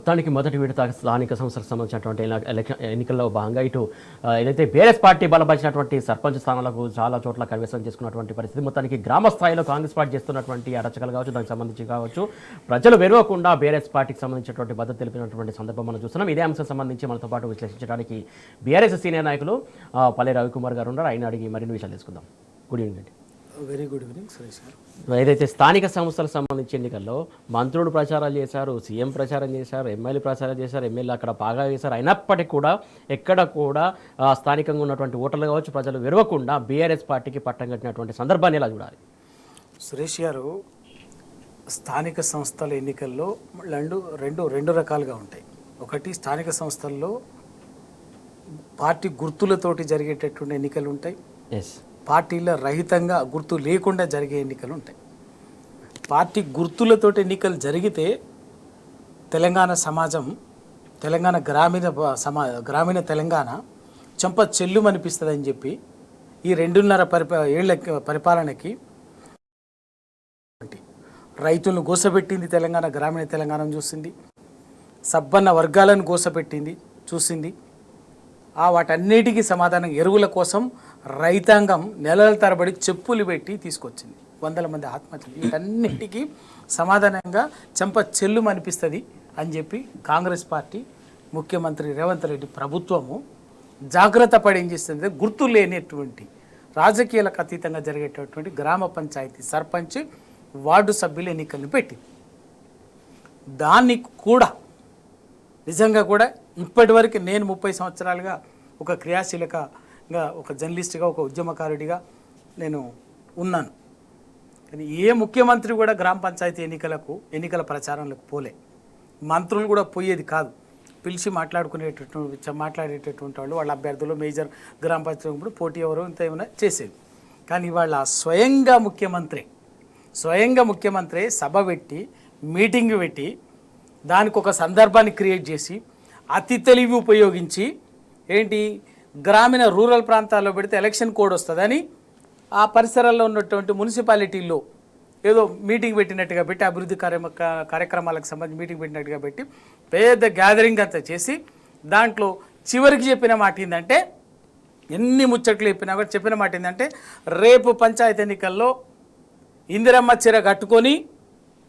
మొత్తానికి మొదటి విడత స్థానిక సంస్థలకు సంబంధించినటువంటి ఎన్నికల్లో భాగంగా ఇటు ఏదైతే బీఆర్ఎస్ పార్టీ బలపరిచినటువంటి సర్పంచ్ స్థానాలకు చాలా చోట్ల కైవసం చేసుకున్నటువంటి పరిస్థితి. మొత్తానికి గ్రామ స్థాయిలో కాంగ్రెస్ పార్టీ చేస్తున్నటువంటి అరచకలు కావచ్చు, దానికి సంబంధించి కావచ్చు, ప్రజలు వెరవకుండా బీఆర్ఎస్ పార్టీకి సంబంధించినటువంటి మద్దతు తెలిపినటువంటి సందర్భం మనం చూస్తున్నాం. ఇదే అంశం సంబంధించి మనతో పాటు విశ్లేషించడానికి బీఆర్ఎస్ సీనియర్ నాయకులు పల్లె రవికుమార్ గారు ఉన్నారు. ఆయన అడిగి మరిన్ని విషయాలు తీసుకుందాం. గుడ్ ఈవినింగ్ అండి. వెరీ గుడ్ ఈవినింగ్ సురేష్ గారు. ఏదైతే స్థానిక సంస్థలకు సంబంధించి ఎన్నికల్లో మంత్రులు ప్రచారాలు చేశారు, సీఎం ప్రచారం చేశారు, ఎమ్మెల్యే ప్రచారం చేశారు, ఎమ్మెల్యే అక్కడ బాగా వేశారు. అయినప్పటికీ కూడా ఎక్కడ కూడా స్థానికంగా ఉన్నటువంటి ఓటర్లు కావచ్చు, ప్రజలు విరవకుండా బీఆర్ఎస్ పార్టీకి పట్టం కట్టినటువంటి సందర్భాన్ని ఎలా చూడాలి? సురేష్ గారు, స్థానిక సంస్థల ఎన్నికల్లో రెండు రకాలుగా ఉంటాయి. ఒకటి, స్థానిక సంస్థల్లో పార్టీ గుర్తులతోటి జరిగేటటువంటి ఎన్నికలు ఉంటాయి. పార్టీల రహితంగా గుర్తు లేకుండా జరిగే ఎన్నికలు ఉంటాయి. పార్టీ గుర్తులతోటి ఎన్నికలు జరిగితే తెలంగాణ సమాజం, తెలంగాణ గ్రామీణ తెలంగాణ చెంప చెల్లుమనిపిస్తుందని చెప్పి ఈ 2.5 ఏళ్ల పరిపాలనకి రైతులను గోసపెట్టింది తెలంగాణ, గ్రామీణ తెలంగాణ చూసింది. సబ్బన్న వర్గాలను గోసపెట్టింది చూసింది. వాటన్నిటికీ సమాధానం ఎరువుల కోసం రైతాంగం నెలల తరబడి చెప్పులు పెట్టి తీసుకొచ్చింది. 100 మంది ఆత్మహత్యలు. వీటన్నిటికీ సమాధానంగా చెంప చెల్లుము అనిపిస్తుంది అని చెప్పి కాంగ్రెస్ పార్టీ, ముఖ్యమంత్రి రేవంత్ రెడ్డి ప్రభుత్వము జాగ్రత్త పడి ఏం చేస్తుంది, గుర్తు లేనటువంటి రాజకీయాలకు అతీతంగా జరిగేటటువంటి గ్రామ పంచాయతీ సర్పంచ్, వార్డు సభ్యుల ఎన్నికలను పెట్టి దాన్ని కూడా నిజంగా కూడా ఇప్పటివరకు నేను 30 సంవత్సరాలుగా ఒక క్రియాశీలకగా, ఒక జర్నలిస్ట్గా, ఒక ఉద్యమకారుడిగా నేను ఉన్నాను. కానీ ఏ ముఖ్యమంత్రి కూడా గ్రామ పంచాయతీ ఎన్నికల ప్రచారంలోకి పోలే. మంత్రులు కూడా పోయేది కాదు. పిలిచి మాట్లాడేటటువంటి వాళ్ళు, వాళ్ళ అభ్యర్థులు మేజర్ గ్రామ పంచాయతీ పోటీ ఎవరో ఇంత ఏమైనా చేసేది. కానీ వాళ్ళ స్వయంగా ముఖ్యమంత్రి సభ పెట్టి, మీటింగ్ పెట్టి, దానికి ఒక సందర్భాన్ని క్రియేట్ చేసి, అతి తెలివి ఉపయోగించి ఏంటి, గ్రామీణ రూరల్ ప్రాంతాల్లో పెడితే ఎలక్షన్ కోడ్ వస్తుందని ఆ పరిసరాల్లో ఉన్నటువంటి మున్సిపాలిటీల్లో ఏదో మీటింగ్ పెట్టినట్టుగా పెట్టి, అభివృద్ధి కార్యక్రమాలకు సంబంధించి మీటింగ్ పెట్టినట్టుగా పెట్టి పెద్ద గ్యాదరింగ్ అంతా చేసి, దాంట్లో చివరికి చెప్పిన మాట ఏంటంటే, ఎన్ని ముచ్చట్లు చెప్పినా కూడా చెప్పిన మాట ఏంటంటే, రేపు పంచాయతీ ఎన్నికల్లో ఇందిరమ్మ చీర కట్టుకొని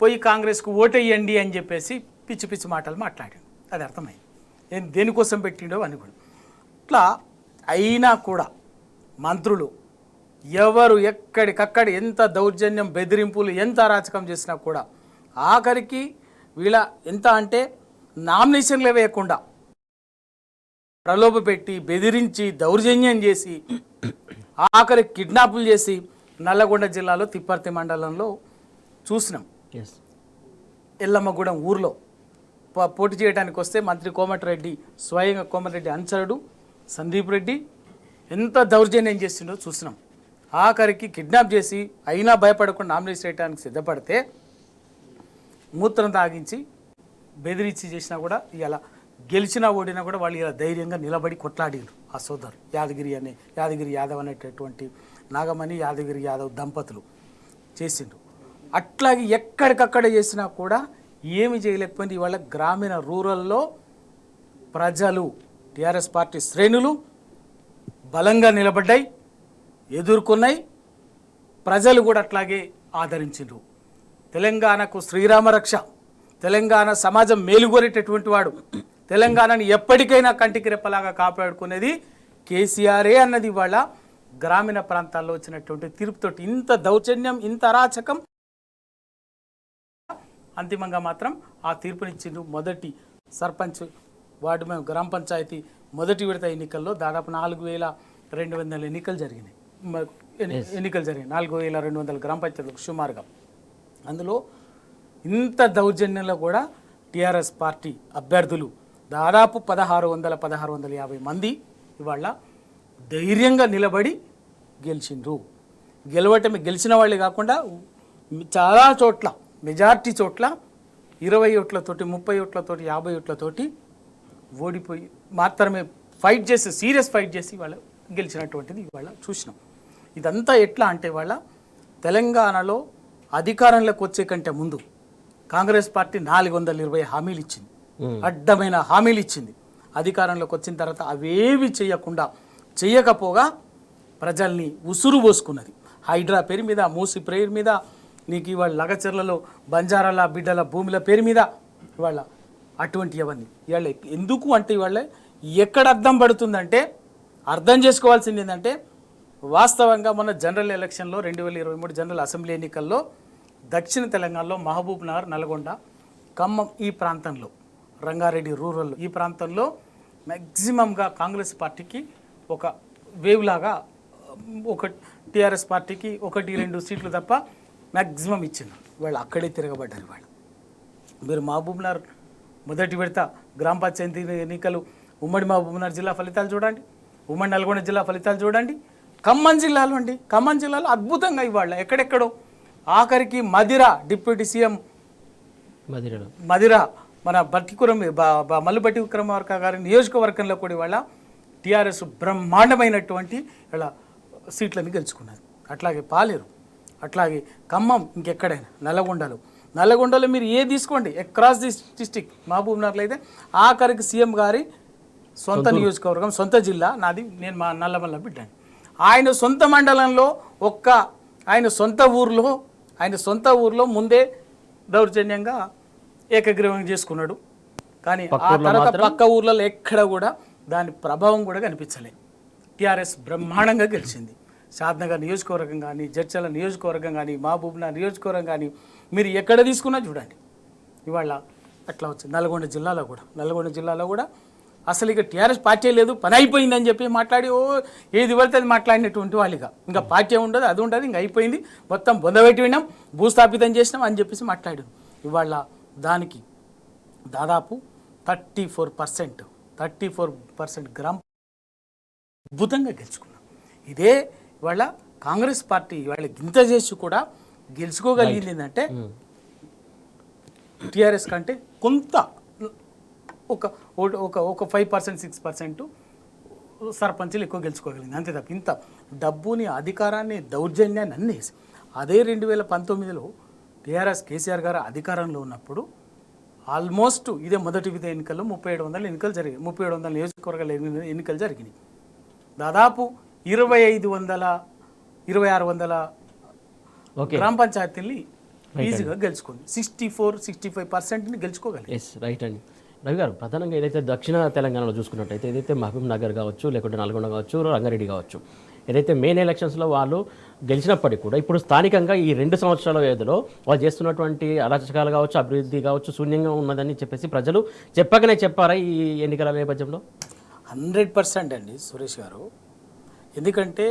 పోయి కాంగ్రెస్కు ఓటేయండి అని చెప్పేసి పిచ్చి పిచ్చి మాటలు మాట్లాడాడు. అది అర్థమైంది దేనికోసం పెట్టిండో అని కూడా. ఇట్లా అయినా కూడా మంత్రులు ఎవరు ఎక్కడికక్కడ ఎంత దౌర్జన్యం, బెదిరింపులు, ఎంత అరాచకం చేసినా కూడా ఆఖరికి వీళ్ళ ఎంత అంటే నామినేషన్లు వేయకుండా ప్రలోభ పెట్టి, బెదిరించి, దౌర్జన్యం చేసి, ఆఖరి కిడ్నాపులు చేసి నల్లగొండ జిల్లాలో తిప్పర్తి మండలంలో చూసినాం. ఎల్లమ్మగూడెం ఊర్లో పోటీ చేయడానికి వస్తే మంత్రి కోమటిరెడ్డి, స్వయంగా కోమటిరెడ్డి అనుచరుడు సందీప్ రెడ్డి ఎంత దౌర్జన్యం చేసిండో చూసినాం. ఆఖరికి కిడ్నాప్ చేసి అయినా భయపడకుండా నామినేషన్ చేయడానికి సిద్ధపడితే మూత్రం తాగించి బెదిరించి చేసినా కూడా ఇలా గెలిచినా ఓడినా కూడా వాళ్ళు ఇలా ధైర్యంగా నిలబడి కొట్లాడారు. ఆ సోదరు యాదగిరి యాదవ్ అనేటటువంటి నాగమణి యాదగిరి యాదవ్ దంపతులు చేసిండ్రు. అట్లాగే ఎక్కడికక్కడ చేసినా కూడా ఏమి చేయలేకపోయింది. ఇవాళ గ్రామీణ రూరల్లో ప్రజలు, టీఆర్ఎస్ పార్టీ శ్రేణులు బలంగా నిలబడ్డాయి, ఎదుర్కొన్నాయి. ప్రజలు కూడా అట్లాగే ఆదరించిండ్రు. తెలంగాణకు శ్రీరామ రక్ష, తెలంగాణ సమాజం మేలుగోరేటటువంటి వాడు, తెలంగాణని ఎప్పటికైనా కంటికి రెప్పలాగా కాపాడుకునేది కేసీఆరే అన్నది ఇవాళ గ్రామీణ ప్రాంతాల్లో వచ్చినటువంటి తీర్పుతోటి. ఇంత దౌర్జన్యం, ఇంత అరాచకం, అంతిమంగా మాత్రం ఆ తీర్పునిచ్చిండ్రు. మొదటి సర్పంచ్, వార్డు గ్రామ పంచాయతీ మొదటి విడత ఎన్నికల్లో దాదాపు 4200 ఎన్నికలు జరిగినాయి. 4200 గ్రామ పంచాయతీలకు సుమారుగా. అందులో ఇంత దౌర్జన్యంలో కూడా టీఆర్ఎస్ పార్టీ అభ్యర్థులు దాదాపు 1650 మంది ఇవాళ ధైర్యంగా నిలబడి గెలిచిండ్రు. గెలిచిన వాళ్ళే కాకుండా చాలా చోట్ల, మెజార్టీ చోట్ల 20 ఓట్లతోటి, 30 ఓట్లతోటి, 50 ఓట్లతోటి ఓడిపోయి మాత్రమే ఫైట్ చేసి, సీరియస్ ఫైట్ చేసి వాళ్ళు గెలిచినటువంటిది ఇవాళ చూసినాం. ఇదంతా ఎట్లా అంటే, వాళ్ళ తెలంగాణలో అధికారంలోకి వచ్చే కంటే ముందు కాంగ్రెస్ పార్టీ 420 హామీలు ఇచ్చింది. అడ్డమైన హామీలు ఇచ్చింది. అధికారంలోకి వచ్చిన తర్వాత అవేవి చేయకపోగా ప్రజల్ని ఉసురు పోసుకున్నది. హైడ్రా పేరు మీద, మూసి పేరు మీద, నీకు ఇవాళ లగచర్లలో బంజారాల బిడ్డల భూముల పేరు మీద ఇవాళ అటువంటి అవన్నీ ఇవాళ ఎందుకు అంటే ఇవాళ ఎక్కడ అర్థం పడుతుందంటే, అర్థం చేసుకోవాల్సింది ఏంటంటే, వాస్తవంగా మొన్న జనరల్ ఎలక్షన్లో 2023 జనరల్ అసెంబ్లీ ఎన్నికల్లో దక్షిణ తెలంగాణలో మహబూబ్ నగర్, నల్గొండ, ఖమ్మం ఈ ప్రాంతంలో, రంగారెడ్డి రూరల్ ఈ ప్రాంతంలో మ్యాక్సిమంగా కాంగ్రెస్ పార్టీకి ఒక వేవ్ లాగా, ఒక టీఆర్ఎస్ పార్టీకి 1-2 సీట్లు తప్ప మ్యాక్సిమం ఇచ్చింది. వాళ్ళు అక్కడే తిరగబడ్డారు. వాళ్ళు మీరు మహబూబ్నగర్ మొదటి విడత గ్రామ పంచాయతీ ఎన్నికలు ఉమ్మడి మహబూబ్నగర్ జిల్లా ఫలితాలు చూడండి, ఉమ్మడి నల్గొండ జిల్లా ఫలితాలు చూడండి, ఖమ్మం జిల్లాలో అద్భుతంగా ఇవాళ ఎక్కడెక్కడో ఆఖరికి మదిర డిప్యూటీ సీఎం మదిర మన మల్లుబట్టి విక్రమార్క గారి నియోజకవర్గంలో కూడా ఇవాళ టీఆర్ఎస్ బ్రహ్మాండమైనటువంటి ఇలా సీట్లను గెలుచుకున్నారు. అట్లాగే పాలేరు, అట్లాగే ఖమ్మం, ఇంకెక్కడైనా నల్లగొండలో మీరు తీసుకోండి, అక్రాస్ ది డిస్టిక్. మహబూబ్నగర్లో అయితే ఆఖరికి సీఎం గారి సొంత నియోజకవర్గం, సొంత జిల్లా నాది, నేను మా నల్లమల్ల బిడ్డని. ఆయన సొంత మండలంలో ఆయన సొంత ఊర్లో ముందే దౌర్జన్యంగా ఏకగ్రీవం చేసుకున్నాడు. కానీ ఆ తర్వాత పక్క ఊర్లలో ఎక్కడ కూడా దాని ప్రభావం కూడా కనిపించలేదు. టీఆర్ఎస్ బ్రహ్మాండంగా గెలిచింది. షాద్నగర్ నియోజకవర్గం కానీ, జడ్చల నియోజకవర్గం కానీ, మహబూబ్నగర్ నియోజకవర్గం కానీ మీరు ఎక్కడ తీసుకున్నా చూడండి ఇవాళ అట్లా వచ్చింది. నల్గొండ జిల్లాలో కూడా అసలు ఇక టీఆర్ఎస్ పార్టీ లేదు, పని అయిపోయిందని చెప్పి మాట్లాడి ఏది పడితే అది మాట్లాడినటువంటి వాళ్ళుగా ఇంకా పార్టీ ఉండదు, అది ఉండదు, ఇంకా అయిపోయింది, మొత్తం బొందబెట్టి విన్నాం, భూస్థాపితం చేసినాం అని చెప్పేసి మాట్లాడారు. ఇవాళ దానికి దాదాపు 34% గ్రామ అద్భుతంగా గెలుచుకున్నాం. ఇదే ఇవాళ కాంగ్రెస్ పార్టీ ఇవాళ గింత చేసి కూడా గెలుచుకోగలిగింది ఏంటంటే టీఆర్ఎస్ కంటే కొంత ఒక 5%, 6% సర్పంచులు ఎక్కువ గెలుచుకోగలిగింది, అంతే తప్ప ఇంత డబ్బుని, అధికారాన్ని, దౌర్జన్యాన్ని అన్నీ. అదే 2019లో టీఆర్ఎస్ కేసీఆర్ గారు అధికారంలో ఉన్నప్పుడు ఆల్మోస్ట్ ఇదే మొదటి విధ ఎన్నికల్లో 3700 ఎన్నికలు జరిగాయి, 3700 నియోజకవర్గాల ఎన్నికలు జరిగినాయి. దాదాపు 2600 గ్రామ పంచాయతీల్ని ఈజీగా గెలుచుకుంది. 64-65%ని గెలుచుకోగలిగింది. రైట్ అండి. రవి గారు, ప్రధానంగా ఏదైతే దక్షిణ తెలంగాణలో చూసుకున్నట్టయితే ఏదైతే మహబూబ్ నగర్ కావచ్చు, లేకుంటే నల్గొండ కావచ్చు, రంగారెడ్డి కావచ్చు, ఏదైతే మెయిన్ ఎలక్షన్స్లో వాళ్ళు గెలిచినప్పటికీ కూడా ఇప్పుడు స్థానికంగా ఈ 2 సంవత్సరాల వ్యవధిలో వాళ్ళు చేస్తున్నటువంటి అరాచకాలు కావచ్చు, అభివృద్ధి కావచ్చు శూన్యంగా ఉన్నదని చెప్పేసి ప్రజలు చెప్పకనే చెప్పారా ఈ ఎన్నికల నేపథ్యంలో? 100% అండి సురేష్ గారు. ఎందుకంటే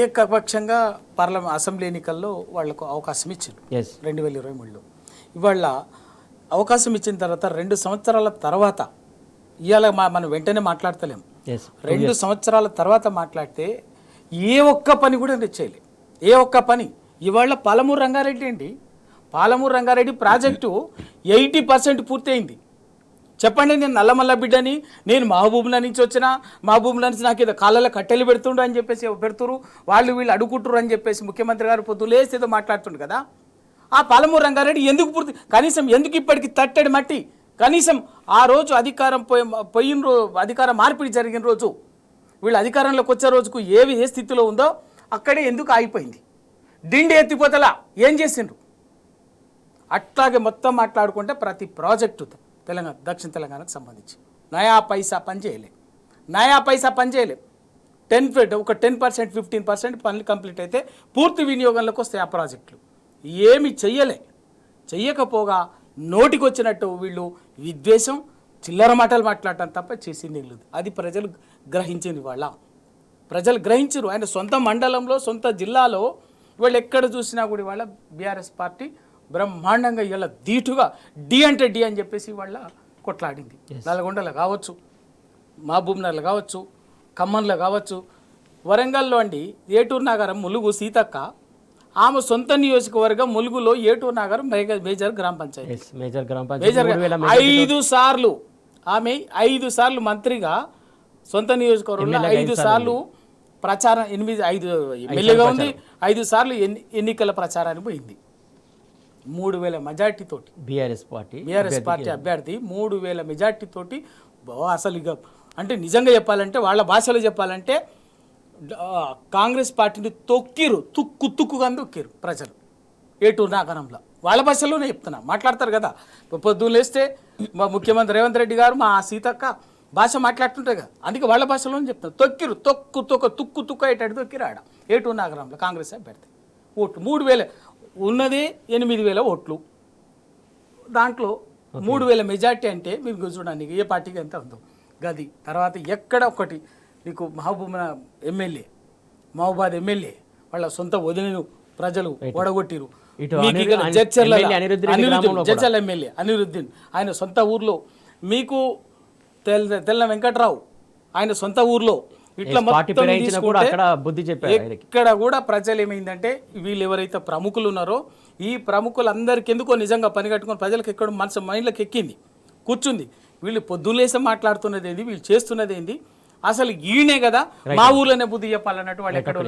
ఏకపక్షంగా అసెంబ్లీ ఎన్నికల్లో వాళ్లకు అవకాశం ఇచ్చారు 2023లో. ఇవాళ అవకాశం ఇచ్చిన తర్వాత 2 సంవత్సరాల తర్వాత ఇవాళ మనం వెంటనే మాట్లాడతలేము. 2 సంవత్సరాల తర్వాత మాట్లాడితే ఏ ఒక్క పని కూడా చేయలేదు, ఏ ఒక్క పని. ఇవాళ పాలమూరు రంగారెడ్డి ప్రాజెక్టు 80% పూర్తయింది. చెప్పండి, నేను నల్లమల్ల బిడ్డని, నేను మహబూబ్నగర్ నుంచి వచ్చిన, మహబూబ్నగర్ నుంచి నాకు ఏదో కాళ్ళలో కట్టెలు పెడుతుండ్రు అని చెప్పేసి పెడుతురు, వీళ్ళు అడుగుంటారు అని చెప్పేసి ముఖ్యమంత్రి గారు పొద్దులేసి ఏదో మాట్లాడుతుండు కదా. ఆ పాలమూరు రంగారెడ్డి ఎందుకు పూర్తి, కనీసం ఎందుకు ఇప్పటికి తట్టడి మట్టి, కనీసం ఆ రోజు అధికారం మార్పిడి జరిగిన రోజు, వీళ్ళు అధికారంలోకి వచ్చే రోజుకు ఏ స్థితిలో ఉందో అక్కడే ఎందుకు ఆగిపోయింది? డిండి ఎత్తిపోతలా ఏం చేసిండ్రు? అట్లాగే మొత్తం మాట్లాడుకుంటే ప్రతి ప్రాజెక్టు దక్షిణ తెలంగాణకు సంబంధించి నయా పైసా పని చేయలే. 10%, 15% పనులు కంప్లీట్ అయితే పూర్తి వినియోగంలోకి వస్తాయి ఆ ప్రాజెక్టులు. ఏమి చెయ్యకపోగా నోటికి వచ్చినట్టు వీళ్ళు విద్వేషం, చిల్లర మాటలు మాట్లాడటం తప్ప చేసింది లేదు. అది ప్రజలు గ్రహించింది. ప్రజలు గ్రహించరు. ఆయన సొంత మండలంలో, సొంత జిల్లాలో వీళ్ళు ఎక్కడ చూసినా కూడా వాళ్ళ బీఆర్ఎస్ పార్టీ బ్రహ్మాండంగా ఇలా ధీటుగా డి అంటే డి అని చెప్పేసి వాళ్ళ కొట్లాడింది. నల్గొండలో కావచ్చు, మహబూబ్నగర్లో కావచ్చు, ఖమ్మంలో కావచ్చు, వరంగల్లో అండి ఏటూరు నగరం ములుగు సీతక్క, ఆమె సొంత నియోజకవర్గం ములుగులో ఏటూరు నగరం మేజర్ గ్రామ పంచాయతీ. 5 సార్లు ఆమె 5 సార్లు మంత్రిగా సొంత నియోజకవర్గంలో 5 సార్లు ప్రచారం, 5 ఎమ్మెల్యేగా ఉంది, 5 సార్లు ఎన్నికల ప్రచారానికి పోయింది. 3,000 మెజార్టీ తోటి బీఆర్ఎస్ పార్టీ అభ్యర్థి 3,000 మెజార్టీ తోటి అసలు ఇక అంటే నిజంగా చెప్పాలంటే వాళ్ళ భాషలో చెప్పాలంటే కాంగ్రెస్ పార్టీని తుక్కుగా తొక్కిరు ప్రజలు ఏటూరు నాగనంలో. వాళ్ళ భాషలోనే చెప్తున్నా, మాట్లాడతారు కదా. పొద్దున్న లేస్తే మా ముఖ్యమంత్రి రేవంత్ రెడ్డి గారు మా సీతక్క భాష మాట్లాడుతుంటారు కదా, అందుకే వాళ్ళ భాషలోనే చెప్తున్నారు. తొక్కిరు తుక్కు ఎటాడు తొక్కిరు ఆడ ఏటూరు నాగరంలో కాంగ్రెస్ అభ్యర్థి. ఓట్లు 3,000 ఉన్నదే 8,000 ఓట్లు, దాంట్లో 3,000 మెజార్టీ అంటే మీకు చూడండి ఏ పార్టీకి ఎంత ఉందో గది. తర్వాత ఎక్కడ ఒకటి నీకు మహబూబాద్ ఎమ్మెల్యే వాళ్ళ సొంత వదిలిను ప్రజలు ఓడగొట్టిరు. జడ్చర్ల ఎమ్మెల్యే అనిరుద్దీన్ ఆయన సొంత ఊర్లో, మీకు తెల్ల వెంకట్రావు ఆయన సొంత ఊర్లో, ఇట్లా ఇక్కడ కూడా ప్రజలు ఏమైందంటే వీళ్ళు ఎవరైతే ప్రముఖులు ఉన్నారో ఈ ప్రముఖులందరికీ ఎందుకో నిజంగా పని కట్టుకొని ప్రజలకు ఎక్కడ మనసు మైండ్లోకి ఎక్కింది, కూర్చుంది. వీళ్ళు పొద్దులేసే మాట్లాడుతున్నది ఏంది, వీళ్ళు చేస్తున్నది ఏంది, అసలు ఈయనే కదా మా ఊర్లోనే బుద్ధి చెప్పాలన్నట్టు వాళ్ళు ఎక్కడో